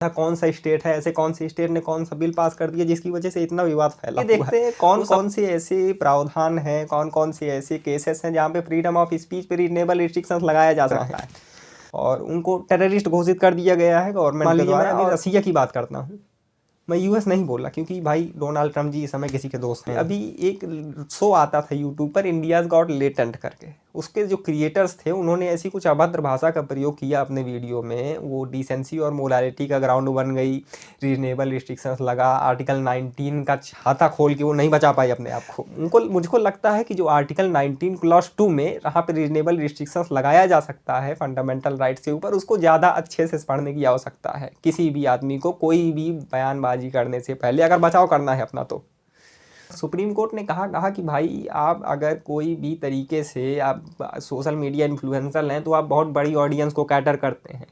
ऐसा कौन सा स्टेट है, ऐसे कौन से स्टेट ने कौन सा बिल पास कर दिया जिसकी वजह से इतना विवाद फैला हुआ है। देखते हैं कौन कौन से ऐसे प्रावधान हैं, कौन कौन से ऐसे केसेस हैं जहाँ पे फ्रीडम ऑफ स्पीच पे रीजनेबल रिस्ट्रिक्शंस लगाया जा सकता है और उनको टेररिस्ट घोषित कर दिया गया है गवर्नमेंट के द्वारा। मैं अभी रसिया की बात करता हूँ, मैं यूएस नहीं बोल रहा क्योंकि भाई डोनाल्ड ट्रम्प जी इस समय किसी के दोस्त हैं। अभी एक शो आता था यूट्यूब पर, इंडियाज गॉट लेटेंट करके, उसके जो क्रिएटर्स थे उन्होंने ऐसी कुछ अभद्र भाषा का प्रयोग किया अपने वीडियो में। वो डिसेंसी और मोरालिटी का ग्राउंड बन गई, रीजनेबल रिस्ट्रिक्शंस लगा, आर्टिकल 19 का छाता खोल के वो नहीं बचा पाई अपने आप को। मुझको लगता है कि जो आर्टिकल 19 क्लॉज 2 में यहाँ पे रीजनेबल रिस्ट्रिक्शंस लगाया जा सकता है फंडामेंटल राइट्स के ऊपर, उसको ज़्यादा अच्छे से पढ़ने की आवश्यकता है किसी भी आदमी को, कोई भी बयानबाजी करने से पहले, अगर बचाव करना है अपना। तो सुप्रीम कोर्ट ने कहा कि भाई आप अगर कोई भी तरीके से आप सोशल मीडिया इन्फ्लुएंसर हैं तो आप बहुत बड़ी ऑडियंस को कैटर करते हैं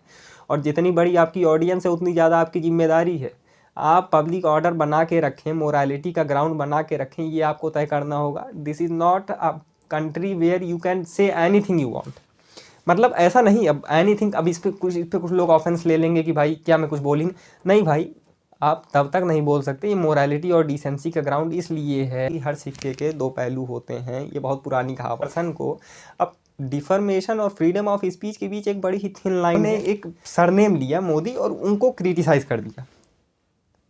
और जितनी बड़ी आपकी ऑडियंस है उतनी ज़्यादा आपकी जिम्मेदारी है। आप पब्लिक ऑर्डर बना के रखें, मोरालिटी का ग्राउंड बना के रखें, ये आपको तय करना होगा। This is not a country where you can say anything you want. मतलब ऐसा नहीं अब एनीथिंग, अब इस पर कुछ लोग ऑफेंस ले लेंगे कि भाई क्या मैं कुछ बोली नहीं। भाई आप तब तक नहीं बोल सकते। ये मोरालिटी और डिसेंसी का ग्राउंड इसलिए है कि हर सिक्के के दो पहलू होते हैं, ये बहुत पुरानी कहावत। पर्सन को अब डिफर्मेशन और फ्रीडम ऑफ स्पीच के बीच एक बड़ी ही थिन लाइन ने एक सरनेम लिया मोदी और उनको क्रिटिसाइज कर दिया,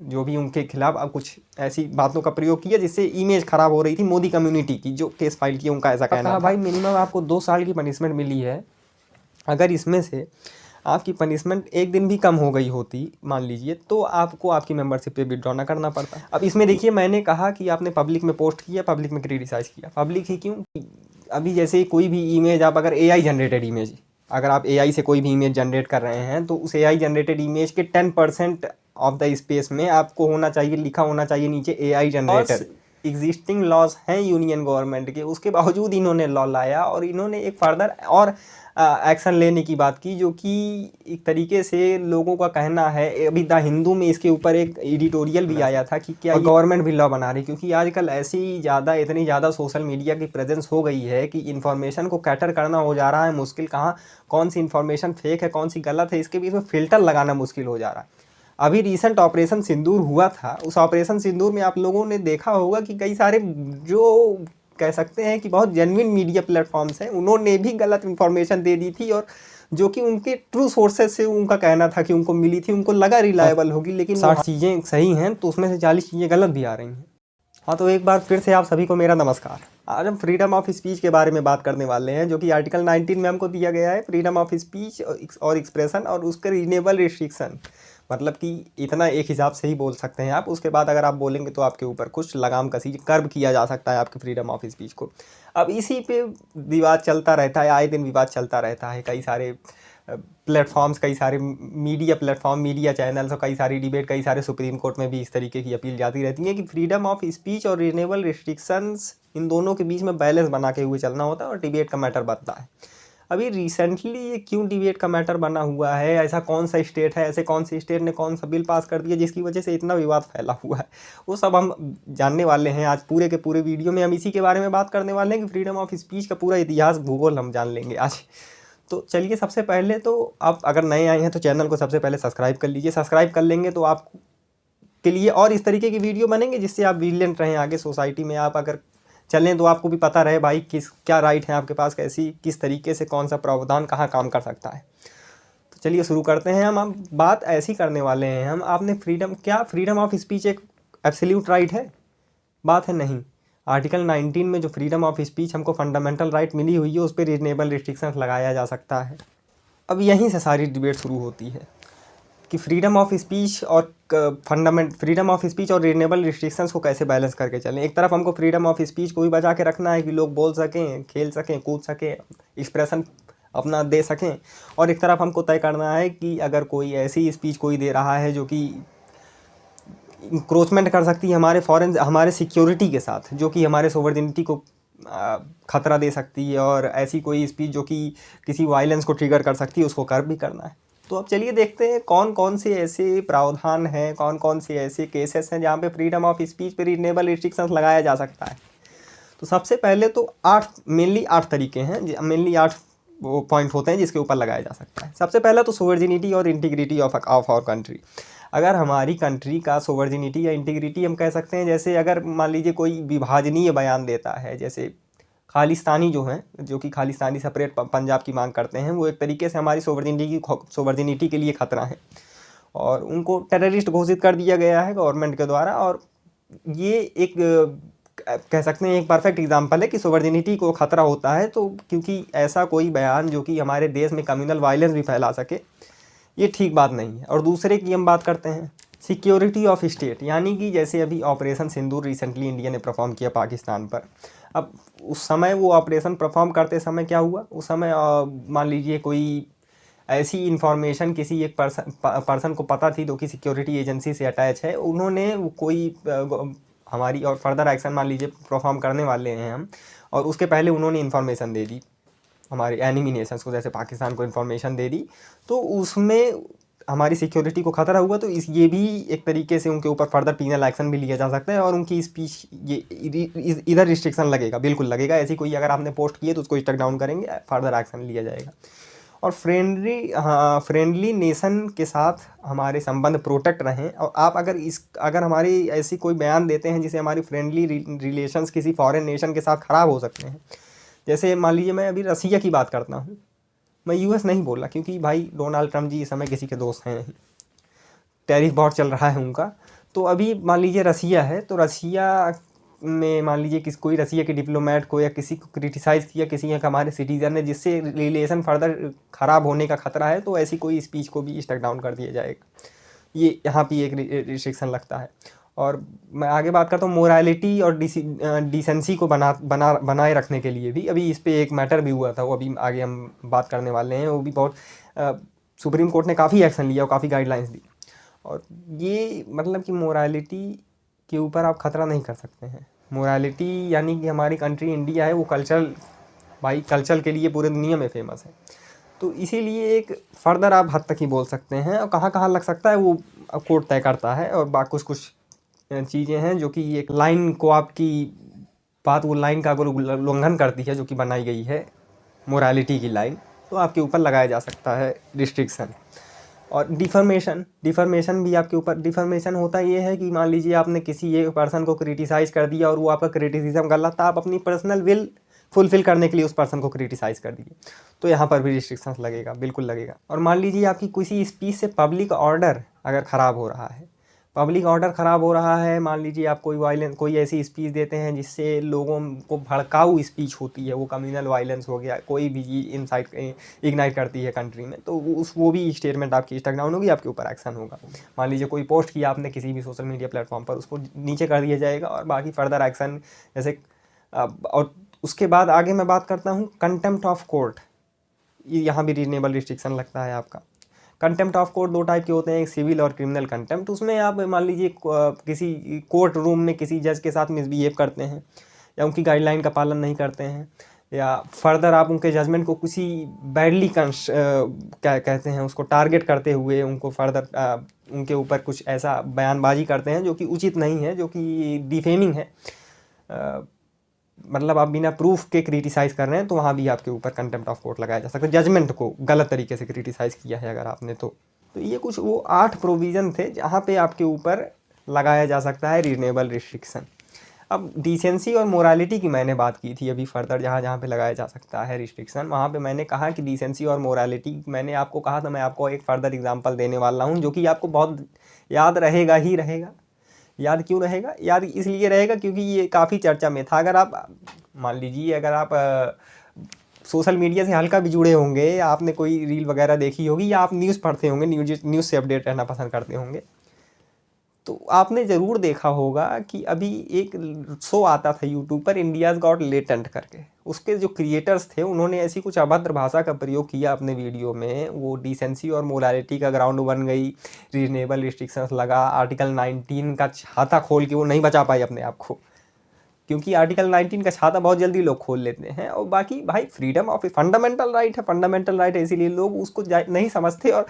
जो भी उनके खिलाफ अब कुछ ऐसी बातों का प्रयोग किया जिससे इमेज खराब हो रही थी मोदी कम्युनिटी की। जो केस फाइल किया उनका ऐसा कहना था भाई मिनिमम आपको 2 साल की पनिशमेंट मिली है, अगर इसमें से आपकी पनिशमेंट एक दिन भी कम हो गई होती मान लीजिए तो आपको आपकी मेंबरशिप पे विड्रॉ ना करना पड़ता। अब इसमें देखिए मैंने कहा कि आपने पब्लिक में पोस्ट किया, पब्लिक में क्रिटिसाइज़ किया। पब्लिक ही क्यों, अभी जैसे कोई भी इमेज आप अगर एआई जनरेटेड इमेज, अगर आप एआई से कोई भी इमेज जनरेट कर रहे हैं तो उस एआई जनरेटेड इमेज के 10% ऑफ द स्पेस में आपको होना चाहिए, लिखा होना चाहिए नीचे एआई जनरेटेड। एग्जिस्टिंग लॉज हैं यूनियन गवर्नमेंट के, उसके बावजूद इन्होंने लॉ लाया और इन्होंने एक फर्दर और एक्शन लेने की बात की, जो कि एक तरीके से लोगों का कहना है। अभी द हिंदू में इसके ऊपर एक एडिटोरियल भी आया था कि क्या गवर्नमेंट भी लॉ बना रही, क्योंकि आजकल ऐसी ज़्यादा इतनी ज़्यादा सोशल मीडिया की प्रेजेंस हो गई है कि इन्फॉर्मेशन को कैटर करना हो जा रहा है मुश्किल। कहाँ कौन सी इन्फॉर्मेशन फेक है, कौन सी गलत है, इसके बीच में फ़िल्टर लगाना मुश्किल हो जा रहा है। अभी रिसेंट ऑपरेशन सिंदूर हुआ था, उस ऑपरेशन सिंदूर में आप लोगों ने देखा होगा कि कई सारे जो कह सकते हैं कि बहुत जेन्युइन मीडिया प्लेटफॉर्म्स हैं, उन्होंने भी गलत इन्फॉर्मेशन दे दी थी और जो कि उनके ट्रू सोर्सेज से उनका कहना था कि उनको मिली थी, उनको लगा रिलायबल होगी, लेकिन 60 चीज़ें सही हैं तो उसमें से 40 चीज़ें गलत भी आ रही हैं। हाँ, तो एक बार फिर से आप सभी को मेरा नमस्कार। आज हम फ्रीडम ऑफ स्पीच के बारे में बात करने वाले हैं, जो कि आर्टिकल 19 में हमको दिया गया है, फ्रीडम ऑफ स्पीच और एक्सप्रेशन और उसके रीजनेबल रिस्ट्रिक्शन। मतलब कि इतना एक हिसाब से ही बोल सकते हैं आप, उसके बाद अगर आप बोलेंगे तो आपके ऊपर कुछ लगाम कसी कर्ब किया जा सकता है आपके फ्रीडम ऑफ स्पीच को। अब इसी पे विवाद चलता रहता है, आए दिन विवाद चलता रहता है। कई सारे प्लेटफॉर्म्स, कई सारे मीडिया प्लेटफॉर्म, मीडिया चैनल्स और कई सारी डिबेट, कई सारे सुप्रीम कोर्ट में भी इस तरीके की अपील जाती रहती है कि फ्रीडम ऑफ स्पीच और रीजनेबल रिस्ट्रिक्शंस, इन दोनों के बीच में बैलेंस बना के हुए चलना होता है और डिबेट का मैटर बनता है। अभी रिसेंटली ये क्यों डिबेट का मैटर बना हुआ है, ऐसा कौन सा स्टेट है, ऐसे कौन से स्टेट ने कौन सा बिल पास कर दिया जिसकी वजह से इतना विवाद फैला हुआ है, वो सब हम जानने वाले हैं आज पूरे के पूरे वीडियो में। हम इसी के बारे में बात करने वाले हैं कि फ्रीडम ऑफ स्पीच का पूरा इतिहास, भूगोल हम जान लेंगे आज। तो चलिए, सबसे पहले तो आप अगर नए आए हैं तो चैनल को सबसे पहले सब्सक्राइब कर लीजिए। सब्सक्राइब कर लेंगे तो आप के लिए और इस तरीके की वीडियो बनेंगे जिससे आप विजिलेंट रहें आगे सोसाइटी में। आप अगर चलें तो आपको भी पता रहे भाई क्या राइट है आपके पास, कैसी किस तरीके से कौन सा प्रावधान कहाँ काम कर सकता है। तो चलिए शुरू करते हैं। हम बात ऐसी करने वाले हैं, हम आपने फ्रीडम ऑफ स्पीच एक एब्सोल्यूट राइट है? बात है नहीं। आर्टिकल 19 में जो फ्रीडम ऑफ स्पीच हमको फंडामेंटल राइट मिली हुई है, उस पर रीजनेबल रिस्ट्रिक्शंस लगाया जा सकता है। अब यहीं से सारी डिबेट शुरू होती है कि फ्रीडम ऑफ स्पीच और फ्रीडम ऑफ स्पीच और रीजनेबल रिस्ट्रिक्शंस को कैसे बैलेंस करके चलें। एक तरफ हमको फ्रीडम ऑफ स्पीच को भी बचा के रखना है कि लोग बोल सकें, खेल सकें, कूद सकें, एक्सप्रेशन अपना दे सकें, और एक तरफ हमको तय करना है कि अगर कोई ऐसी स्पीच कोई दे रहा है जो कि इंक्रोचमेंट कर सकती है हमारे सिक्योरिटी के साथ, जो कि हमारे सोवरेनिटी को खतरा दे सकती है, और ऐसी कोई स्पीच जो कि किसी वायलेंस को ट्रिगर कर सकती है, उसको कर्ब भी करना है। तो अब चलिए देखते हैं कौन कौन से ऐसे प्रावधान हैं, कौन कौन से ऐसे केसेस हैं जहाँ पे फ्रीडम ऑफ स्पीच पे रीजनेबल रिस्ट्रिक्शंस लगाया जा सकता है। तो सबसे पहले तो मेनली 8 तरीके हैं, मेनली 8 वो पॉइंट होते हैं जिसके ऊपर लगाया जा सकता है। सबसे पहला तो सोवर्जिनिटी और इंटीग्रिटी ऑफ आवर कंट्री। अगर हमारी कंट्री का सोवर्जिनिटी या इंटीग्रिटी हम कह सकते हैं, जैसे अगर मान लीजिए कोई विभाजनीय बयान देता है, जैसे खालिस्तानी जो हैं, जो कि खालिस्तानी सेपरेट पंजाब की मांग करते हैं, वो एक तरीके से हमारी सोवर्जिनिटी के लिए खतरा है और उनको टेररिस्ट घोषित कर दिया गया है गवर्नमेंट के द्वारा। और ये एक कह सकते हैं एक परफेक्ट एग्जांपल है कि सोवर्जिनिटी को खतरा होता है, तो क्योंकि ऐसा कोई बयान जो कि हमारे देश में कम्युनल वायलेंस भी फैला सके, ये ठीक बात नहीं है। और दूसरे की हम बात करते हैं सिक्योरिटी ऑफ स्टेट, यानी कि जैसे अभी ऑपरेशन सिंदूर रिसेंटली इंडिया ने परफॉर्म किया पाकिस्तान पर। अब उस समय वो ऑपरेशन परफॉर्म करते समय क्या हुआ, उस समय मान लीजिए कोई ऐसी इन्फॉर्मेशन किसी एक पर्सन को पता थी जो कि सिक्योरिटी एजेंसी से अटैच है, उन्होंने कोई हमारी और फर्दर एक्शन मान लीजिए परफॉर्म करने वाले हैं हम, और उसके पहले उन्होंने इन्फॉर्मेशन दे दी हमारे एनिमी नेशंस को, जैसे पाकिस्तान को इन्फॉर्मेशन दे दी, तो उसमें हमारी सिक्योरिटी को खतरा हुआ। तो ये भी एक तरीके से उनके ऊपर फर्दर पीनल एक्शन भी लिया जा सकता है और उनकी स्पीच ये इधर रिस्ट्रिक्शन लगेगा, बिल्कुल लगेगा। ऐसी कोई अगर आपने पोस्ट की है तो उसको स्टक डाउन करेंगे, फर्दर एक्शन लिया जाएगा। और फ्रेंडली नेशन के साथ हमारे संबंध प्रोटेक्ट रहें। और आप अगर हमारी ऐसी कोई बयान देते हैं जिसे हमारी फ्रेंडली रिलेशंस किसी फॉरेन नेशन के साथ ख़राब हो सकते हैं, जैसे मान लीजिए मैं अभी रसिया की बात करता हूँ, मैं यूएस नहीं बोल रहा क्योंकि भाई डोनाल्ड ट्रम्प जी इस समय किसी के दोस्त हैं नहीं, टैरिफ बहुत चल रहा है उनका। तो अभी मान लीजिए रसिया है, तो रसिया में मान लीजिए कोई रसिया के डिप्लोमेट को या किसी को क्रिटिसाइज़ किया किसी एक हमारे सिटीज़न ने, जिससे रिलेशन फर्दर ख़राब होने का खतरा है, तो ऐसी कोई स्पीच को भी स्टक डाउन कर दिया जाएगा। ये यहाँ पे एक रिस्ट्रिक्शन लगता है। और मैं आगे बात करता हूँ मोरालिटी और डिसेंसी को बनाए रखने के लिए भी। अभी इस पर एक मैटर भी हुआ था, वो अभी आगे हम बात करने वाले हैं। वो भी बहुत सुप्रीम कोर्ट ने काफ़ी एक्शन लिया और काफ़ी गाइडलाइंस दी। और ये मतलब कि मोरालिटी के ऊपर आप ख़तरा नहीं कर सकते हैं। मोरालिटी यानी कि हमारी कंट्री इंडिया है, वो कल्चर के लिए पूरे दुनिया में फेमस है, तो इसीलिए एक फर्दर आप हद तक ही बोल सकते हैं। और कहाँ कहाँ लग सकता है वो कोर्ट तय करता है। और कुछ चीज़ें हैं जो कि एक लाइन को आपकी बात, वो लाइन का अगर उल्लंघन करती है जो कि बनाई गई है मोरालिटी की लाइन, तो आपके ऊपर लगाया जा सकता है रिस्ट्रिक्शन। और डिफर्मेशन भी आपके ऊपर। डिफर्मेशन होता ये है कि मान लीजिए आपने किसी एक पर्सन को क्रिटिसाइज़ कर दिया और वो आपका क्रिटिसिज्म गलत था, आप अपनी पर्सनल विल फुलफिल करने के लिए उस पर्सन को क्रिटिसाइज़ कर दिए, तो यहाँ पर भी रिस्ट्रिक्शंस लगेगा, बिल्कुल लगेगा। और मान लीजिए आपकी किसी स्पीच से पब्लिक ऑर्डर अगर ख़राब हो रहा है, मान लीजिए आप कोई ऐसी स्पीच देते हैं जिससे लोगों को भड़काऊ स्पीच होती है, वो कम्युनल वायलेंस हो गया, कोई भी इग्नाइट करती है कंट्री में, तो वो भी स्टेटमेंट आपकी स्टक डाउन होगी, आपके ऊपर एक्शन होगा। मान लीजिए कोई पोस्ट किया आपने किसी भी सोशल मीडिया प्लेटफॉर्म पर, उसको नीचे कर दिया जाएगा और बाकी फर्दर एक्शन जैसे। और उसके बाद आगे मैं बात करता हूँ कंटेम्प्ट ऑफ कोर्ट। यहाँ भी रीजनेबल रिस्ट्रिक्शन लगता है आपका। कंटेम्प्ट ऑफ कोर्ट दो टाइप के होते हैं, एक सिविल और क्रिमिनल कंटेम्प्ट। उसमें आप मान लीजिए किसी कोर्ट रूम में किसी जज के साथ मिसबिहेव करते हैं या उनकी गाइडलाइन का पालन नहीं करते हैं, या फर्दर आप उनके जजमेंट को किसी बैडली क्या कहते हैं उसको टारगेट करते हुए उनको फर्दर उनके ऊपर कुछ ऐसा बयानबाजी करते हैं जो कि उचित नहीं है, जो कि डिफेमिंग है, मतलब आप बिना प्रूफ के क्रिटिसाइज़ कर रहे हैं, तो वहाँ भी आपके ऊपर कंटेम्प्ट ऑफ कोर्ट लगाया जा सकता है। जजमेंट को गलत तरीके से क्रिटिसाइज़ किया है अगर आपने, तो ये कुछ वो 8 प्रोविज़न थे जहाँ पे आपके ऊपर लगाया जा सकता है रीजनेबल रिस्ट्रिक्शन। अब डिसेंसी और मोरालिटी की मैंने बात की थी अभी, फर्दर जहाँ पे लगाया जा सकता है रिस्ट्रिक्शन, वहाँ पे मैंने कहा कि डिसेंसी और मोरालिटी, मैंने आपको कहा था मैं आपको एक फर्दर एग्जांपल देने वाला हूँ जो कि आपको बहुत याद रहेगा ही रहेगा। याद क्यों रहेगा? याद इसलिए रहेगा क्योंकि ये काफ़ी चर्चा में था। अगर आप मान लीजिए अगर आप सोशल मीडिया से हल्का भी जुड़े होंगे, आपने कोई रील वगैरह देखी होगी, या आप न्यूज़ पढ़ते होंगे, न्यूज़ से अपडेट रहना पसंद करते होंगे, तो आपने ज़रूर देखा होगा कि अभी एक शो आता था यूट्यूब पर, इंडियाज़ गॉट लेटेंट करके। उसके जो क्रिएटर्स थे उन्होंने ऐसी कुछ अभद्र भाषा का प्रयोग किया अपने वीडियो में, वो डिसेंसी और मोरालिटी का ग्राउंड बन गई, रीजनेबल रिस्ट्रिक्शंस लगा, आर्टिकल 19 का छाता खोल के वो नहीं बचा पाई अपने आप को। क्योंकि आर्टिकल 19 का छाता बहुत जल्दी लोग खोल लेते हैं। और बाकी भाई फ्रीडम ऑफ फंडामेंटल राइट है, फंडामेंटल राइट है, इसीलिए लोग उसको नहीं समझते। और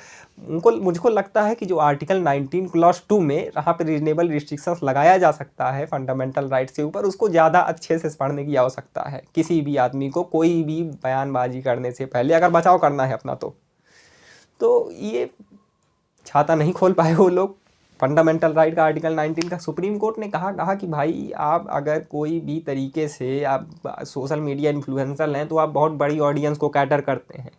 मुझको लगता है कि जो आर्टिकल 19 क्लॉज 2 में यहाँ पे रीजनेबल रिस्ट्रिक्शंस लगाया जा सकता है फंडामेंटल राइट्स के ऊपर, उसको ज़्यादा अच्छे से पढ़ने की आवश्यकता है किसी भी आदमी को, कोई भी बयानबाजी करने से पहले, अगर बचाव करना है अपना तो ये छाता नहीं खोल पाए वो लोग फंडामेंटल राइट का आर्टिकल 19 का। सुप्रीम कोर्ट ने कहा कि भाई आप अगर कोई भी तरीके से आप सोशल मीडिया इन्फ्लुएंसर हैं तो आप बहुत बड़ी ऑडियंस को कैटर करते हैं,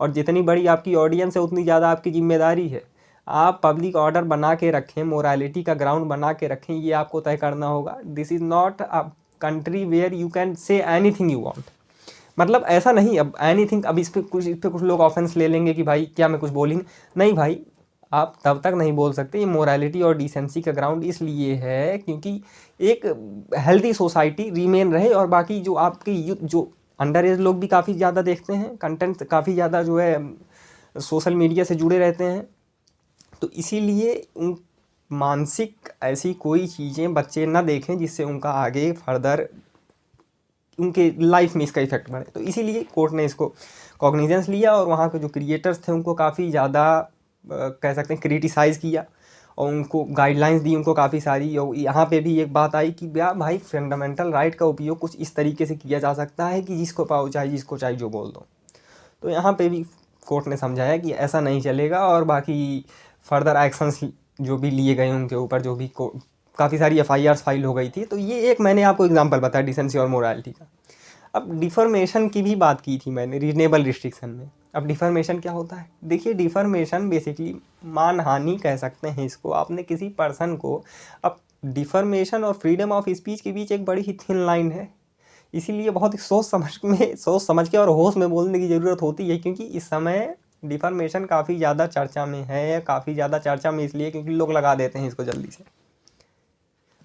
और जितनी बड़ी आपकी ऑडियंस है उतनी ज़्यादा आपकी जिम्मेदारी है। आप पब्लिक ऑर्डर बना के रखें, मोरालिटी का ग्राउंड बना के रखें, ये आपको तय करना होगा। This is not a country where you can say anything you want. मतलब ऐसा नहीं अब एनीथिंग, अब इस पर कुछ लोग ऑफेंस ले लेंगे कि भाई क्या मैं कुछ बोलेंगे, नहीं भाई आप तब तक नहीं बोल सकते। ये मोरालिटी और डिसेंसी का ग्राउंड इसलिए है क्योंकि एक हेल्दी सोसाइटी रीमेन रहे, और बाकी जो आपके यूथ जो अंडर एज लोग भी काफ़ी ज़्यादा देखते हैं कंटेंट, काफ़ी ज़्यादा जो है सोशल मीडिया से जुड़े रहते हैं, तो इसीलिए मानसिक ऐसी कोई चीज़ें बच्चे ना देखें जिससे उनका आगे फर्दर उनके लाइफ में इसका इफेक्ट पड़े। तो इसीलिए कोर्ट ने इसको कॉग्निजेंस लिया, और वहाँ के जो क्रिएटर्स थे उनको काफ़ी ज़्यादा कह सकते हैं क्रिटिसाइज़ किया, और उनको गाइडलाइंस दी उनको काफ़ी सारी। और यहाँ पे भी एक बात आई कि भाई फंडामेंटल राइट का उपयोग कुछ इस तरीके से किया जा सकता है कि जिसको पाओ चाहे जो बोल दो। तो यहाँ पे भी कोर्ट ने समझाया कि ऐसा नहीं चलेगा, और बाकी फर्दर एक्शंस जो भी लिए गए उनके ऊपर, जो भी काफ़ी सारी FIRs फाइल हो गई थी। तो ये एक मैंने आपको एग्जांपल बताया डिसेंसी और मोरालिटी का। अब डिफॉर्मेशन की भी बात की थी मैंने रीजनेबल रिस्ट्रिक्शन में। अब डिफॉर्मेशन क्या होता है? देखिए डिफॉर्मेशन बेसिकली मानहानि कह सकते हैं इसको। आपने किसी पर्सन को, अब डिफॉर्मेशन और फ्रीडम ऑफ स्पीच के बीच एक बड़ी ही थिन लाइन है, इसीलिए बहुत ही सोच समझ के और होश में बोलने की ज़रूरत होती है, क्योंकि इस समय डिफॉर्मेशन काफ़ी ज़्यादा चर्चा में है। काफ़ी ज़्यादा चर्चा में इसलिए क्योंकि लोग लगा देते हैं इसको जल्दी से।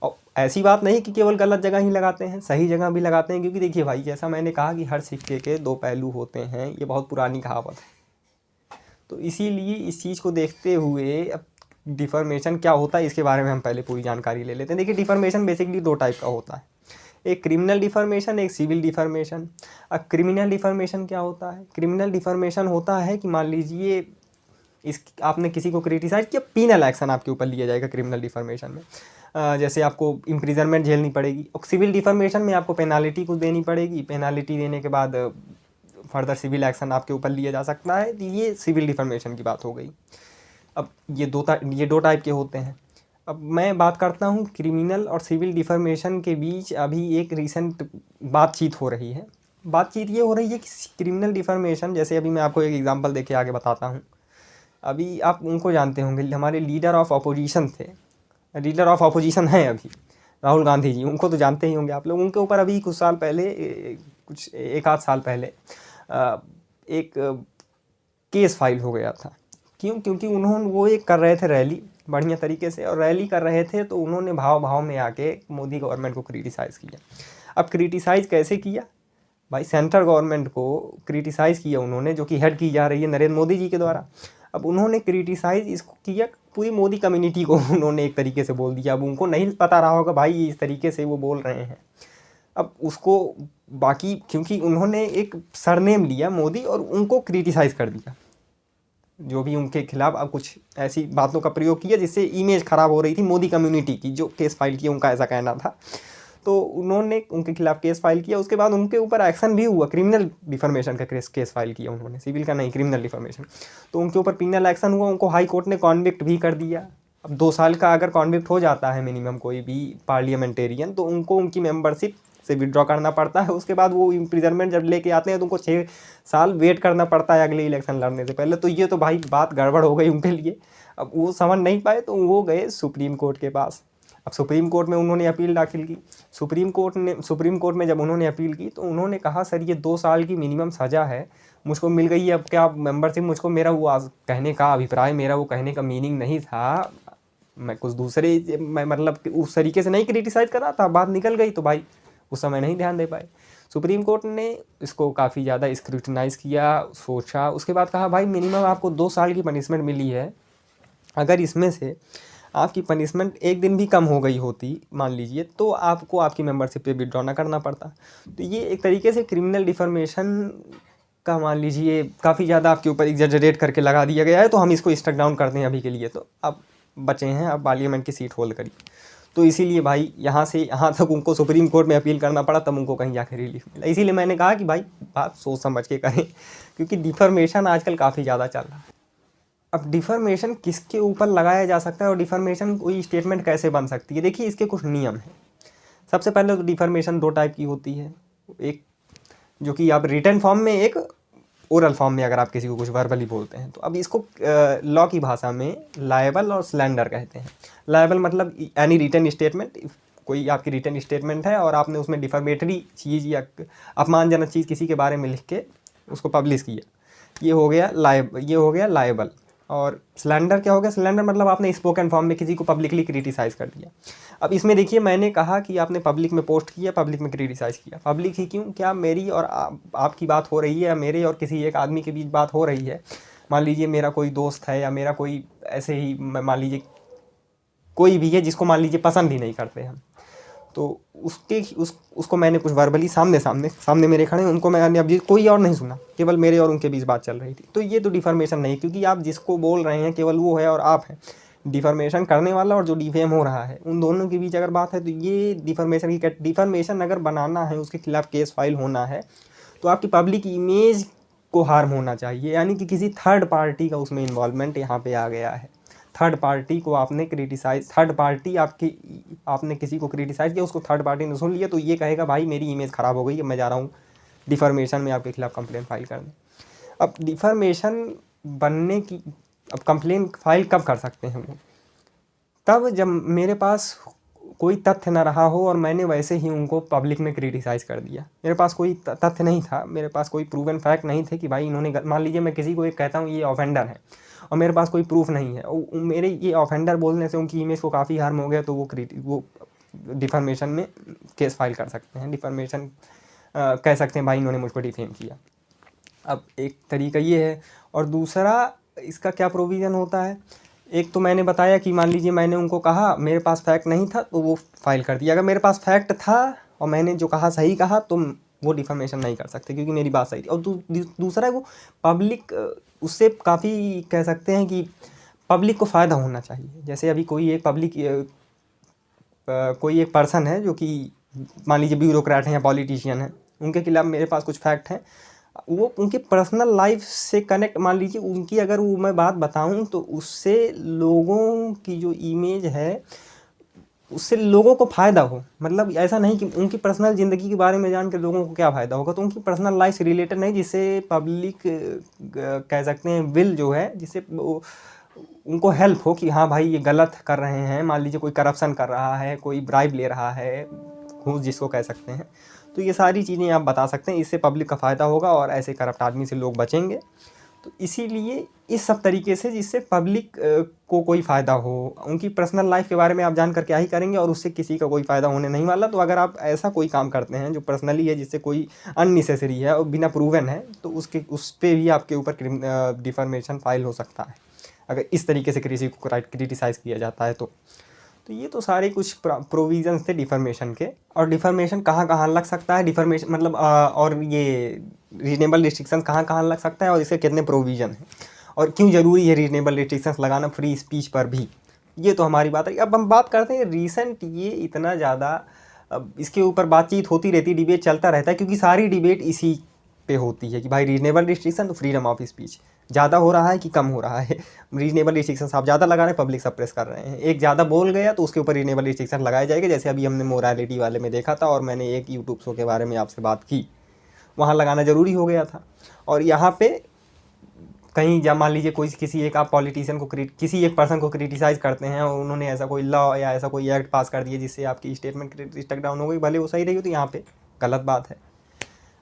और ऐसी बात नहीं कि केवल गलत जगह ही लगाते हैं, सही जगह भी लगाते हैं। क्योंकि देखिए भाई, जैसा मैंने कहा कि हर सिक्के के दो पहलू होते हैं, ये बहुत पुरानी कहावत है। तो इसीलिए इस चीज़ को देखते हुए अब डिफॉर्मेशन क्या होता है इसके बारे में हम पहले पूरी जानकारी ले लेते हैं। देखिए डिफॉर्मेशन बेसिकली दो टाइप का होता है, एक क्रिमिनल डिफॉर्मेशन, एक सिविल डिफॉर्मेशन। अब क्रिमिनल डिफॉर्मेशन क्या होता है? क्रिमिनल डिफॉर्मेशन होता है कि मान लीजिए आपने किसी को क्रिटिसाइज किया, पीनल एक्शन आपके ऊपर लिया जाएगा क्रिमिनल डिफॉर्मेशन में। जैसे आपको इम्प्रिजनमेंट झेलनी पड़ेगी। और सिविल डिफॉर्मेशन में आपको पेनाल्टी कुछ देनी पड़ेगी, पेनाल्टी देने के बाद फर्दर सिविल एक्शन आपके ऊपर लिया जा सकता है। ये सिविल डिफॉर्मेशन की बात हो गई। अब ये दो टाइप के होते हैं। अब मैं बात करता हूँ क्रिमिनल और सिविल डिफॉर्मेशन के बीच अभी एक रिसेंट बातचीत हो रही है। बातचीत ये हो रही है कि क्रिमिनल डिफॉर्मेशन, जैसे अभी मैं आपको एक एग्जांपल देके आगे बताता हूँ। अभी आप उनको जानते होंगे, हमारे लीडर ऑफ अपोजिशन थे, लीडर ऑफ अपोजिशन हैं अभी, राहुल गांधी जी, उनको तो जानते ही होंगे आप लोग। उनके ऊपर अभी कुछ साल पहले, कुछ एक आध साल पहले एक केस फाइल हो गया था। क्यों? क्योंकि वो एक कर रहे थे रैली बढ़िया तरीके से, और रैली कर रहे थे तो उन्होंने भाव में आके मोदी गवर्नमेंट को क्रिटिसाइज़ किया। अब क्रिटिसाइज़ कैसे किया भाई? सेंट्रल गवर्नमेंट को क्रिटिसाइज़ किया उन्होंने, जो कि हेड की जा रही है नरेंद्र मोदी जी के द्वारा। अब उन्होंने क्रिटिसाइज़ इसको किया, पूरी मोदी कम्युनिटी को उन्होंने एक तरीके से बोल दिया। अब उनको नहीं पता रहा होगा भाई ये इस तरीके से वो बोल रहे हैं। अब उसको बाकी, क्योंकि उन्होंने एक सरनेम लिया मोदी और उनको क्रिटिसाइज़ कर दिया, जो भी उनके खिलाफ अब कुछ ऐसी बातों का प्रयोग किया जिससे इमेज ख़राब हो रही थी मोदी कम्युनिटी की। जो केस फाइल किया उनका ऐसा कहना था, तो उन्होंने उनके खिलाफ केस फाइल किया। उसके बाद उनके ऊपर एक्शन भी हुआ, क्रिमिनल डिफॉर्मेशन का केस फाइल किया उन्होंने, सिविल का नहीं, क्रिमिनल डिफॉर्मेशन। तो उनके ऊपर पिनल एक्शन हुआ, उनको हाई कोर्ट ने कॉन्विक्ट भी कर दिया। अब 2 साल का अगर कॉन्विक्ट हो जाता है मिनिमम कोई भी पार्लियामेंटेरियन, तो उनको उनकी मेंबरशिप से विड्रॉ करना पड़ता है। उसके बाद वो इम्प्रिजनमेंट जब लेके आते हैं तो उनको 6 साल वेट करना पड़ता है अगले इलेक्शन लड़ने से पहले। तो ये तो भाई बात गड़बड़ हो गई उनके लिए। अब वो समझ नहीं पाए तो वो गए सुप्रीम कोर्ट के पास। अब सुप्रीम कोर्ट में उन्होंने अपील दाखिल की। सुप्रीम कोर्ट में जब उन्होंने अपील की तो उन्होंने कहा सर ये 2 साल की मिनिमम सज़ा है, मुझको मिल गई है, अब क्या मेंबरशिप, मुझको मेरा वो कहने का अभिप्राय, मेरा वो कहने का मीनिंग नहीं था, मैं कुछ दूसरे, मैं मतलब उस तरीके से नहीं क्रिटिसाइज़ कर रहा था, बात निकल गई तो भाई उस समय नहीं ध्यान दे पाए। सुप्रीम कोर्ट ने इसको काफ़ी ज़्यादा स्क्रूटिनाइज़ किया, सोचा, उसके बाद कहा भाई मिनिमम आपको 2 साल की पनिशमेंट मिली है, अगर इसमें से आपकी पनिशमेंट एक दिन भी कम हो गई होती मान लीजिए, तो आपको आपकी मेंबरशिप पे विड्रॉ ना करना पड़ता। तो ये एक तरीके से क्रिमिनल डिफॉर्मेशन का मान लीजिए काफ़ी ज़्यादा आपके ऊपर एग्जैजरेट करके लगा दिया गया है, तो हम इसको स्ट्रक डाउन करते हैं अभी के लिए। तो अब बचे हैं, अब पार्लियामेंट की सीट होल्ड करी, तो इसीलिए भाई यहाँ से यहाँ तक उनको सुप्रीम कोर्ट में अपील करना पड़ा, तब उनको कहीं जाकर रिलीफ मिला। इसीलिए मैंने कहा कि भाई बात सोच समझ के करें, क्योंकि डिफॉर्मेशन आजकल काफ़ी ज़्यादा चल रहा है। अब डिफॉर्मेशन किसके ऊपर लगाया जा सकता है और डिफॉर्मेशन कोई स्टेटमेंट कैसे बन सकती है, देखिए इसके कुछ नियम हैं। सबसे पहले तो डिफॉर्मेशन 2 टाइप की होती है, एक जो कि आप रिटन फॉर्म में, एक ओरल फॉर्म में, अगर आप किसी को कुछ वर्बली बोलते हैं। तो अब इसको लॉ की भाषा में लायबल और स्लैंडर कहते हैं। लायबल मतलब एनी रिटन स्टेटमेंट, कोई आपकी रिटन स्टेटमेंट है और आपने उसमें डिफॉर्मेटरी चीज़ या अपमानजनक चीज़ किसी के बारे में लिख के उसको पब्लिश किया, ये हो गया लायबल। और स्लैंडर क्या हो गया? स्लैंडर मतलब आपने स्पोकन फॉर्म में किसी को पब्लिकली क्रिटिसाइज कर दिया। अब इसमें देखिए मैंने कहा कि आपने पब्लिक में पोस्ट किया, पब्लिक में क्रिटिसाइज़ किया। पब्लिक ही क्यों, क्या मेरी और आपकी बात हो रही है, या मेरे और किसी एक आदमी के बीच बात हो रही है, मान लीजिए मेरा कोई दोस्त है या मेरा कोई ऐसे ही मान लीजिए कोई भी है जिसको मान लीजिए पसंद ही नहीं करते हम, तो उसको मैंने कुछ वर्बली सामने मेरे खड़े, उनको मैंने अब कोई और नहीं सुना, केवल मेरे और उनके बीच बात चल रही थी, तो ये तो डिफॉर्मेशन नहीं, क्योंकि आप जिसको बोल रहे हैं केवल वो है और आप हैं। डिफॉर्मेशन करने वाला और जो डिफेम हो रहा है, उन दोनों के बीच अगर बात है, तो ये डिफॉर्मेशन की डिफॉर्मेशन अगर बनाना है, उसके खिलाफ केस फाइल होना है, तो आपकी पब्लिक इमेज को हार्म होना चाहिए, यानी कि किसी थर्ड पार्टी का उसमें इन्वॉल्वमेंट यहाँ पे आ गया है। थर्ड पार्टी को आपने क्रिटिसाइज, थर्ड पार्टी आपने किसी को क्रिटिसाइज किया, उसको थर्ड पार्टी ने सुन लिया, तो ये कहेगा भाई मेरी इमेज ख़राब हो गई है, मैं जा रहा हूँ डिफॉर्मेशन में आपके खिलाफ कंप्लेंट फाइल करने। अब डिफॉर्मेशन बनने की, अब कंप्लेंट फाइल कब कर सकते हैं वो? तब जब मेरे पास कोई तथ्य ना रहा हो और मैंने वैसे ही उनको पब्लिक में क्रिटिसाइज़ कर दिया। मेरे पास कोई तथ्य नहीं था, मेरे पास कोई प्रूवन फैक्ट नहीं थे कि भाई इन्होंने, मान लीजिए मैं किसी को एक कहता हूँ ये ऑफेंडर है और मेरे पास कोई प्रूफ नहीं है, और मेरे ये ऑफेंडर बोलने से उनकी इमेज को काफ़ी हार्म हो गया, तो वो डिफॉर्मेशन में केस फाइल कर सकते हैं। डिफॉर्मेशन कह सकते हैं भाई इन्होंने मुझको डिफेम किया। अब एक तरीका ये है, और दूसरा इसका क्या प्रोविज़न होता है, एक तो मैंने बताया कि मान लीजिए मैंने उनको कहा मेरे पास फैक्ट नहीं था, तो वो फाइल कर दिया। अगर मेरे पास फैक्ट था और मैंने जो कहा सही कहा, तो वो डिफॉर्मेशन नहीं कर सकते, क्योंकि मेरी बात सही थी। और दूसरा वो पब्लिक, उससे काफ़ी कह सकते हैं कि पब्लिक को फ़ायदा होना चाहिए। जैसे अभी कोई एक पर्सन है जो कि मान लीजिए ब्यूरोक्रेट हैं या पॉलिटिशियन है, उनके खिलाफ मेरे पास कुछ फैक्ट हैं, वो उनके पर्सनल लाइफ से कनेक्ट, मान लीजिए उनकी अगर वो मैं बात बताऊं, तो उससे लोगों की जो इमेज है, उससे लोगों को फ़ायदा हो। मतलब ऐसा नहीं कि उनकी पर्सनल ज़िंदगी के बारे में जान के लोगों को क्या फ़ायदा होगा, तो उनकी पर्सनल लाइफ से रिलेटेड नहीं, जिससे पब्लिक कह सकते हैं विल जो है, जिससे उनको हेल्प हो कि हाँ भाई ये गलत कर रहे हैं। मान लीजिए कोई करप्शन कर रहा है, कोई ब्राइब ले रहा है, घूस जिसको कह सकते हैं, तो ये सारी चीज़ें आप बता सकते हैं, इससे पब्लिक का फ़ायदा होगा और ऐसे करप्ट आदमी से लोग बचेंगे। तो इसीलिए इस सब तरीके से, जिससे पब्लिक को कोई फ़ायदा हो, उनकी पर्सनल लाइफ के बारे में आप जानकर क्या ही करेंगे, और उससे किसी का कोई फ़ायदा होने नहीं वाला। तो अगर आप ऐसा कोई काम करते हैं जो पर्सनली है, जिससे कोई अननेसेसरी है और बिना प्रूवन है, तो उस पर भी आपके ऊपर डिफॉर्मेशन फाइल हो सकता है, अगर इस तरीके से किसी को क्रिटिसाइज़ किया जाता है। तो ये तो सारे कुछ प्रोविज़न्स थे डिफॉर्मेशन के। और डिफॉर्मेशन कहाँ कहाँ लग सकता है, डिफॉर्मेशन मतलब और ये रीजनेबल रिस्ट्रिक्शंस कहाँ कहाँ लग सकता है, और इसके कितने प्रोविज़न हैं, और क्यों ज़रूरी है रीजनेबल रिस्ट्रिक्शंस लगाना फ्री स्पीच पर भी। ये तो हमारी बात है। अब हम बात करते हैं रिसेंट, ये इतना ज़्यादा, अब इसके ऊपर बातचीत होती रहती, डिबेट चलता रहता है, क्योंकि सारी डिबेट इसी पे होती है कि भाई रीजनेबल रिस्ट्रिक्शन तो फ्रीडम ऑफ स्पीच ज़्यादा हो रहा है कि कम हो रहा है। रीजनेबल रिस्ट्रिक्शन आप ज़्यादा लगा रहे हैं, पब्लिक सप्रेस कर रहे हैं। एक ज़्यादा बोल गया तो उसके ऊपर रीजनेबल रिस्ट्रिक्शन लगाए जाएंगे, जैसे अभी हमने मोरालिटी वाले में देखा था, और मैंने एक यूट्यूब शो के बारे में आपसे बात की, वहाँ लगाना ज़रूरी हो गया था। और यहाँ पे कहीं जब मान लीजिए कोई किसी एक आप पॉलिटिशियन को किसी एक पर्सन को क्रिटिसाइज़ करते हैं, और उन्होंने ऐसा कोई लॉ या ऐसा कोई एक्ट पास कर दिया जिससे आपकी स्टेटमेंट स्टक डाउन हो गई, भले वो सही रही हो, तो यहाँ पे गलत बात है।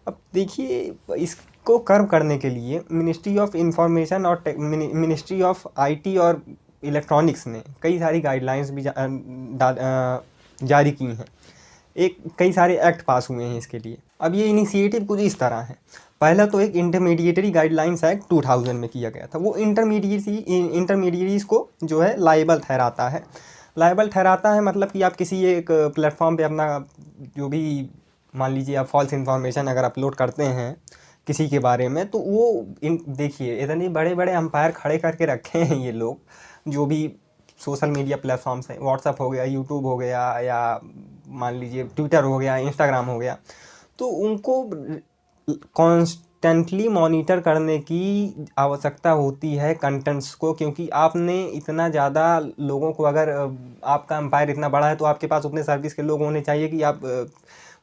अब देखिए, इसको कर्व करने के लिए मिनिस्ट्री ऑफ इंफॉर्मेशन और मिनिस्ट्री ऑफ आईटी और इलेक्ट्रॉनिक्स ने कई सारी गाइडलाइंस भी जारी की हैं। कई सारे एक्ट पास हुए हैं इसके लिए। अब ये इनिशिएटिव कुछ इस तरह है। पहला तो एक इंटरमीडिएटरी गाइडलाइंस एक्ट 2000 में किया गया था। वो इंटरमीडिएटरीज को जो है लायबल ठहराता है। लायबल ठहराता है मतलब कि आप किसी एक प्लेटफॉर्म पे अपना जो भी मान लीजिए आप फॉल्स इन्फॉर्मेशन अगर अपलोड करते हैं किसी के बारे में, तो वो देखिए इतने बड़े बड़े अंपायर खड़े करके रखे हैं ये लोग, जो भी सोशल मीडिया प्लेटफॉर्म्स हैं, व्हाट्सअप हो गया, यूट्यूब हो गया, या मान लीजिए ट्विटर हो गया, इंस्टाग्राम हो गया, तो उनको कॉन्स्टेंटली मॉनिटर करने की आवश्यकता होती है कंटेंट्स को, क्योंकि आपने इतना ज़्यादा लोगों को, अगर आपका एम्पायर इतना बड़ा है तो आपके पास उतने सर्विस के लोग होने चाहिए कि आप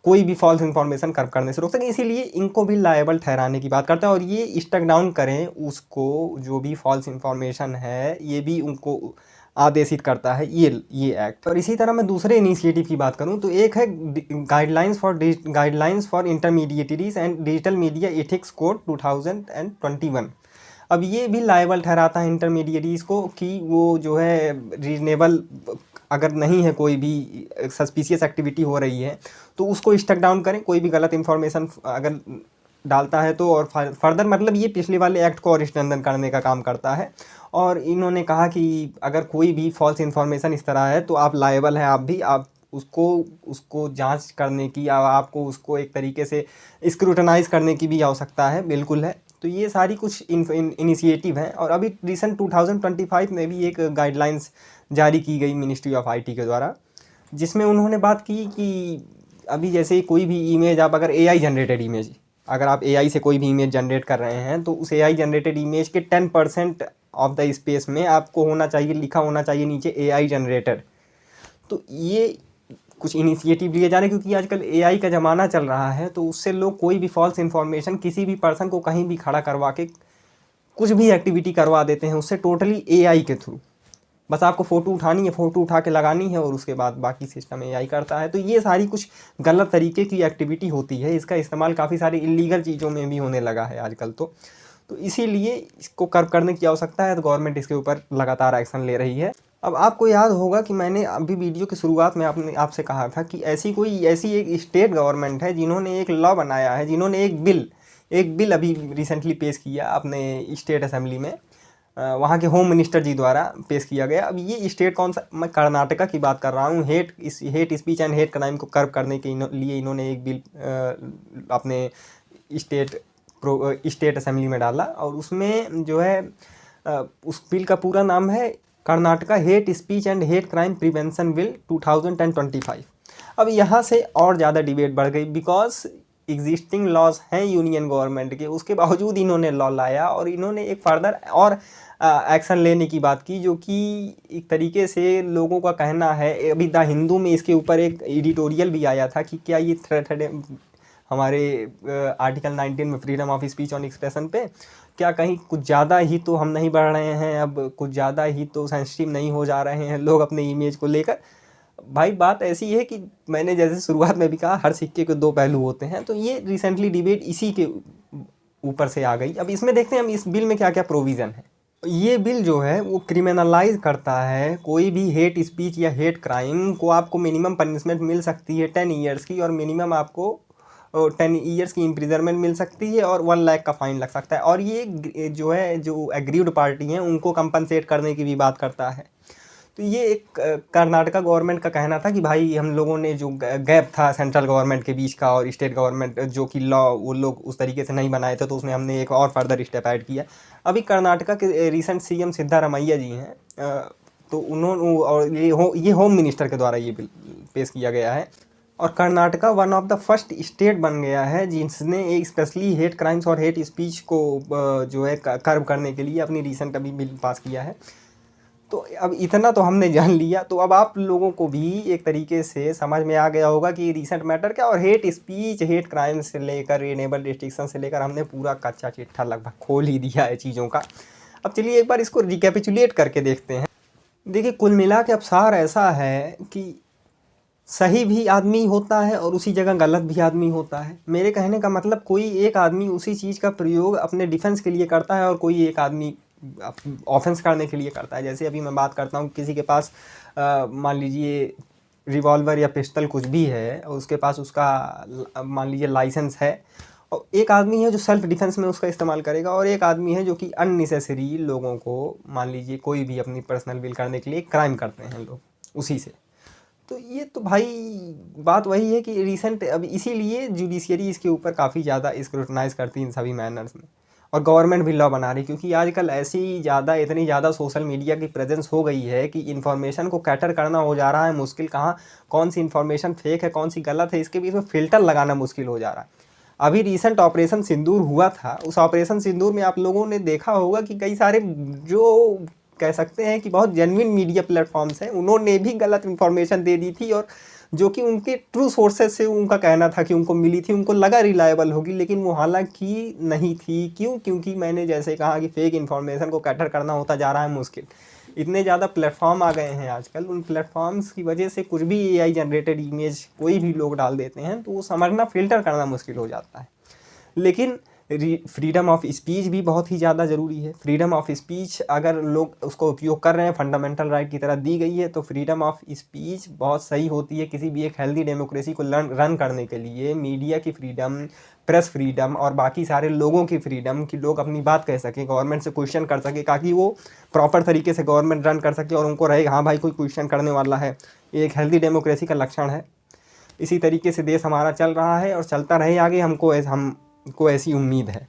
कोई भी फॉल्स इन्फॉर्मेशन करने से रोक सकें। इसीलिए इनको भी लायबल ठहराने की बात करते हैं और ये स्टक डाउन करें उसको, जो भी फॉल्स इन्फॉर्मेशन है ये भी उनको आदेशित करता है ये एक्ट। और इसी तरह मैं दूसरे इनिशिएटिव की बात करूं तो एक है guidelines for intermediaries and digital media ethics code 2021। अब ये भी लायबल ठहराता है इंटरमीडिएटरीज को कि वो जो है रीजनेबल, अगर नहीं है कोई भी सस्पिशियस एक्टिविटी हो रही है तो उसको स्टक डाउन करें, कोई भी गलत इन्फॉर्मेशन अगर डालता है तो। और फर्दर मतलब ये पिछले वाले एक्ट को और स्ट्रेंथन करने का काम करता है। और इन्होंने कहा कि अगर कोई भी फॉल्स इन्फॉर्मेशन इस तरह है तो आप लायबल हैं, आप उसको जांच करने की या आपको उसको एक तरीके से स्क्रूटनाइज करने की भी आवश्यकता है, बिल्कुल है। तो ये सारी कुछ इनिशिएटिव हैं। और अभी रिसेंट 2025 में भी एक गाइडलाइंस जारी की गई मिनिस्ट्री ऑफ आईटी के द्वारा, जिसमें उन्होंने बात की कि अभी जैसे कोई भी इमेज आप अगर एआई जनरेटेड इमेज, अगर आप एआई से कोई भी इमेज जनरेट कर रहे हैं तो उस एआई जनरेटेड इमेज के 10% ऑफ द स्पेस में आपको होना चाहिए, लिखा होना चाहिए नीचे एआई जनरेटेड। तो ये कुछ इनिशिएटिव लिए जा रहे हैं क्योंकि आजकल एआई का ज़माना चल रहा है, तो उससे लोग कोई भी फॉल्स इन्फॉर्मेशन किसी भी पर्सन को कहीं भी खड़ा करवा के कुछ भी एक्टिविटी करवा देते हैं उससे, टोटली एआई के थ्रू। बस आपको फ़ोटो उठानी है, फ़ोटो उठा के लगानी है और उसके बाद बाकी सिस्टम एआई करता है। तो ये सारी कुछ गलत तरीके की एक्टिविटी होती है। इसका इस्तेमाल काफ़ी सारी इलीगल चीज़ों में भी होने लगा है आजकल। तो इसीलिए इसको कर्व करने की आवश्यकता है, तो गवर्नमेंट इसके ऊपर लगातार एक्शन ले रही है। अब आपको याद होगा कि मैंने अभी वीडियो की शुरुआत में आपसे कहा था कि ऐसी एक स्टेट गवर्नमेंट है जिन्होंने एक लॉ बनाया है, जिन्होंने एक बिल अभी रिसेंटली पेश किया अपने स्टेट असेंबली में, वहाँ के होम मिनिस्टर जी द्वारा पेश किया गया। अब ये स्टेट कौन सा, मैं कर्नाटका की बात कर रहा हूँ। Hate speech and hate crime को कर्व करने के लिए इन्होंने एक बिल अपने स्टेट असेंबली में डाला और उसमें जो है उस बिल का पूरा नाम है Karnataka hate speech and hate crime prevention bill 2025। अब यहाँ से और ज़्यादा डिबेट बढ़ गई, बिकॉज एग्जिस्टिंग लॉज हैं यूनियन गवर्नमेंट के, उसके बावजूद इन्होंने लॉ लाया और इन्होंने एक फर्दर और एक्शन लेने की बात की, जो कि एक तरीके से लोगों का कहना है। अभी द हिंदू में इसके ऊपर एक एडिटोरियल भी आया था कि क्या ये थ्रेट है हमारे आर्टिकल 19 में freedom of speech on expression पे, क्या कहीं कुछ ज़्यादा ही तो हम नहीं बढ़ रहे हैं, अब कुछ ज़्यादा ही तो सेंसिटिव नहीं हो जा रहे हैं लोग अपने इमेज को लेकर। भाई बात ऐसी है कि मैंने जैसे शुरुआत में भी कहा, हर सिक्के के दो पहलू होते हैं। तो ये रिसेंटली डिबेट इसी के ऊपर से आ गई। अब इसमें देखते हैं हम इस बिल में क्या क्या प्रोविज़न है। ये बिल जो है वो क्रिमिनलाइज करता है कोई भी हेट स्पीच या हेट क्राइम को। आपको मिनिमम पनिशमेंट मिल सकती है 10 ईयर्स की, और मिनिमम आपको 10 ईयर्स की इम्प्रिजनमेंट मिल सकती है और 1 लाख का फाइन लग सकता है। और ये जो है जो एग्रीव्ड पार्टी हैं उनको कंपनसेट करने की भी बात करता है। तो ये एक कर्नाटका गवर्नमेंट का कहना था कि भाई हम लोगों ने जो गैप था सेंट्रल गवर्नमेंट के बीच का और स्टेट गवर्नमेंट जो कि लॉ वो लोग उस तरीके से नहीं बनाए थे, तो उसमें हमने एक और फर्दर स्टेप ऐड किया। अभी कर्नाटका के रिसेंट सीएम सिद्धारमैया जी हैं, तो उन्होंने और ये होम मिनिस्टर के द्वारा ये बिल पेश किया गया है। और Karnataka one of the first state बन गया है जिसने एक स्पेशली हेट क्राइम्स और हेट स्पीच को जो है कर्व करने के लिए अपनी रिसेंट अभी बिल पास किया है। तो अब इतना तो हमने जान लिया, तो अब आप लोगों को भी एक तरीके से समझ में आ गया होगा कि रिसेंट मैटर क्या, और हेट स्पीच हेट क्राइम से लेकर इनेबल रिस्ट्रिक्शन से लेकर हमने पूरा कच्चा चिट्ठा लगभग खोल ही दिया है चीज़ों का। अब चलिए एक बार इसको रिकैपिचुलेट करके देखते हैं। देखिए कुल मिला के अब सार ऐसा है कि सही भी आदमी होता है और उसी जगह गलत भी आदमी होता है। मेरे कहने का मतलब कोई एक आदमी उसी चीज़ का प्रयोग अपने डिफेंस के लिए करता है और कोई एक आदमी ऑफेंस करने के लिए करता है। जैसे अभी मैं बात करता हूँ, किसी के पास मान लीजिए रिवॉल्वर या पिस्टल कुछ भी है और उसके पास उसका मान लीजिए लाइसेंस है और एक आदमी है जो सेल्फ डिफेंस में उसका इस्तेमाल करेगा, और एक आदमी है जो कि अननेसेसरी लोगों को, मान लीजिए कोई भी अपनी पर्सनल बिल करने के लिए क्राइम करते हैं लोग उसी से। तो ये तो भाई बात वही है कि रिसेंट अब इसीलिए जुडिशियरी इसके ऊपर काफ़ी ज़्यादा स्क्रूटनाइज करती है इन सभी मैनर्स में, और गवर्नमेंट भी लॉ बना रही, क्योंकि आजकल इतनी ज़्यादा सोशल मीडिया की प्रेजेंस हो गई है कि इन्फॉर्मेशन को कैटर करना हो जा रहा है मुश्किल। कहाँ कौन सी इन्फॉर्मेशन फेक है, कौन सी गलत है, इसके बीच में फ़िल्टर लगाना मुश्किल हो जा रहा है। अभी रिसेंट ऑपरेशन सिंदूर हुआ था, उस ऑपरेशन सिंदूर में आप लोगों ने देखा होगा कि कई सारे जो कह सकते हैं कि बहुत जेन्युइन मीडिया प्लेटफॉर्म्स हैं, उन्होंने भी गलत इन्फॉर्मेशन दे दी थी, और जो कि उनके ट्रू सोर्सेज से उनका कहना था कि उनको मिली थी, उनको लगा रिलायबल होगी, लेकिन वो हालांकि नहीं थी। क्यों? क्योंकि मैंने जैसे कहा कि फेक इन्फॉर्मेशन को कैटर करना होता जा रहा है मुश्किल। इतने ज़्यादा प्लेटफॉर्म आ गए हैं आजकल, उन प्लेटफॉर्म्स की वजह से कुछ भी AI जनरेटेड इमेज कोई भी लोग डाल देते हैं, तो वो समझना, फ़िल्टर करना मुश्किल हो जाता है। लेकिन फ्रीडम ऑफ स्पीच भी बहुत ही ज़्यादा ज़रूरी है। फ्रीडम ऑफ स्पीच अगर लोग उसको उपयोग कर रहे हैं, फंडामेंटल राइट की तरह दी गई है, तो फ्रीडम ऑफ स्पीच बहुत सही होती है किसी भी एक हेल्दी डेमोक्रेसी को रन करने के लिए। मीडिया की फ्रीडम, प्रेस फ्रीडम और बाकी सारे लोगों की फ्रीडम कि लोग अपनी बात कह सकें, गवर्नमेंट से क्वेश्चन कर सके, ताकि वो प्रॉपर तरीके से गवर्नमेंट रन कर सके और उनको रहे हाँ भाई कोई क्वेश्चन करने वाला है। ये एक हेल्दी डेमोक्रेसी का लक्षण है। इसी तरीके से देश हमारा चल रहा है और चलता रहे आगे, हमको ऐसी उम्मीद है।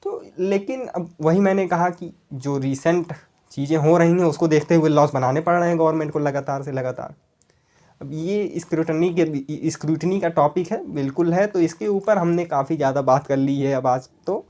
तो लेकिन अब वही मैंने कहा कि जो रीसेंट चीज़ें हो रही हैं उसको देखते हुए लॉस बनाने पड़ रहे हैं गवर्नमेंट को लगातार से लगातार। अब ये स्क्रूटनी का टॉपिक है, बिल्कुल है, तो इसके ऊपर हमने काफ़ी ज़्यादा बात कर ली है अब आज तो,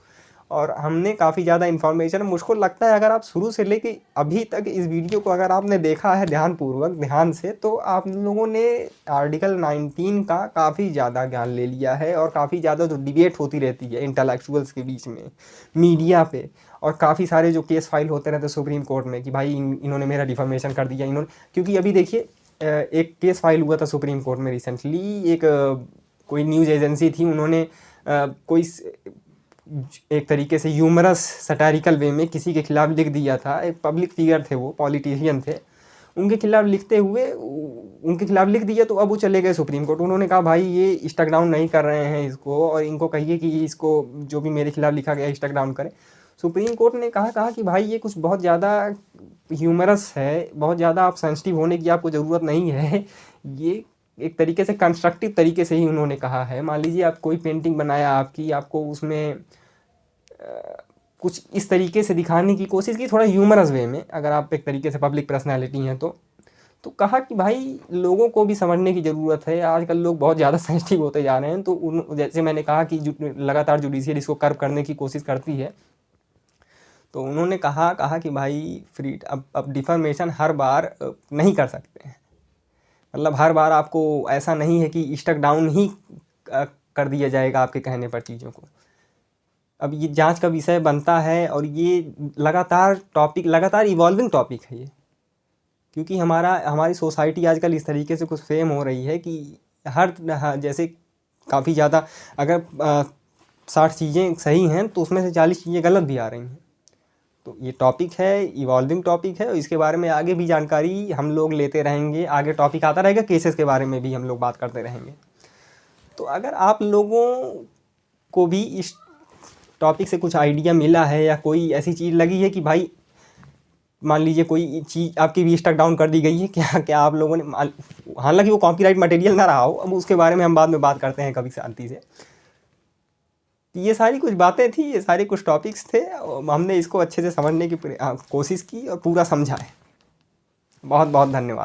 और हमने काफ़ी ज़्यादा इन्फॉर्मेशन, मुझको लगता है अगर आप शुरू से लेके अभी तक इस वीडियो को अगर आपने देखा है ध्यान से, तो आप लोगों ने आर्टिकल 19 का काफ़ी ज़्यादा ज्ञान ले लिया है। और काफ़ी ज़्यादा जो डिबेट होती रहती है इंटेलेक्चुअल्स के बीच में मीडिया पे, और काफ़ी सारे जो केस फाइल होते रहते हैं सुप्रीम कोर्ट में कि भाई इन्होंने मेरा डिफॉर्मेशन कर दिया, इन्होंने, क्योंकि अभी देखिए एक केस फाइल हुआ था सुप्रीम कोर्ट में रिसेंटली। एक कोई न्यूज़ एजेंसी थी, उन्होंने कोई एक तरीके से ह्यूमरस सटारिकल वे में किसी के खिलाफ लिख दिया था। एक पब्लिक फिगर थे, वो पॉलिटिशियन थे, उनके खिलाफ उनके खिलाफ लिख दिया। तो अब वो चले गए सुप्रीम कोर्ट। उन्होंने कहा भाई ये स्टक डाउन नहीं कर रहे हैं इसको, और इनको कहिए कि इसको जो भी मेरे खिलाफ लिखा गया स्टक डाउन करें। सुप्रीम कोर्ट ने कहा कि भाई ये कुछ बहुत ज़्यादा ह्यूमरस है, बहुत ज़्यादा आप सेंसिटिव होने की आपको ज़रूरत नहीं है। ये एक तरीके से कंस्ट्रक्टिव तरीके से ही उन्होंने कहा है। मान लीजिए आप कोई पेंटिंग बनाया आपकी, आपको उसमें कुछ इस तरीके से दिखाने की कोशिश की, थोड़ा ह्यूमरस वे में, अगर आप एक तरीके से पब्लिक पर्सनैलिटी हैं तो कहा कि भाई लोगों को भी समझने की ज़रूरत है। आजकल लोग बहुत ज़्यादा सेंसिटिव होते जा रहे हैं, तो जैसे मैंने कहा कि लगातार जुडिशियरी इसको कर्व करने की कोशिश करती है। तो उन्होंने कहा कि भाई अब डिफॉर्मेशन हर बार नहीं कर सकते हैं, मतलब हर बार आपको ऐसा नहीं है कि स्टक डाउन ही कर दिया जाएगा आपके कहने पर चीज़ों को। अब ये जांच का विषय बनता है, और ये लगातार इवॉल्विंग टॉपिक है ये, क्योंकि हमारी सोसाइटी आजकल इस तरीके से कुछ फेम हो रही है कि जैसे काफ़ी ज़्यादा अगर 60 चीज़ें सही हैं तो उसमें से 40 चीज़ें गलत भी आ रही हैं। तो ये टॉपिक है, इवॉल्विंग टॉपिक है, और इसके बारे में आगे भी जानकारी हम लोग लेते रहेंगे। आगे टॉपिक आता रहेगा, केसेस के बारे में भी हम लोग बात करते रहेंगे। तो अगर आप लोगों को भी इस टॉपिक से कुछ आइडिया मिला है, या कोई ऐसी चीज़ लगी है कि भाई मान लीजिए कोई चीज़ आपकी भी स्टक डाउन कर दी गई है, क्या आप लोगों ने, हालांकि वो कॉपीराइट मटेरियल ना रहा हो, अब उसके बारे में हम बाद में बात करते हैं कभी शांति से। ये सारी कुछ बातें थी, ये सारे कुछ टॉपिक्स थे, हमने इसको अच्छे से समझने की कोशिश की और पूरा समझा है। बहुत बहुत धन्यवाद।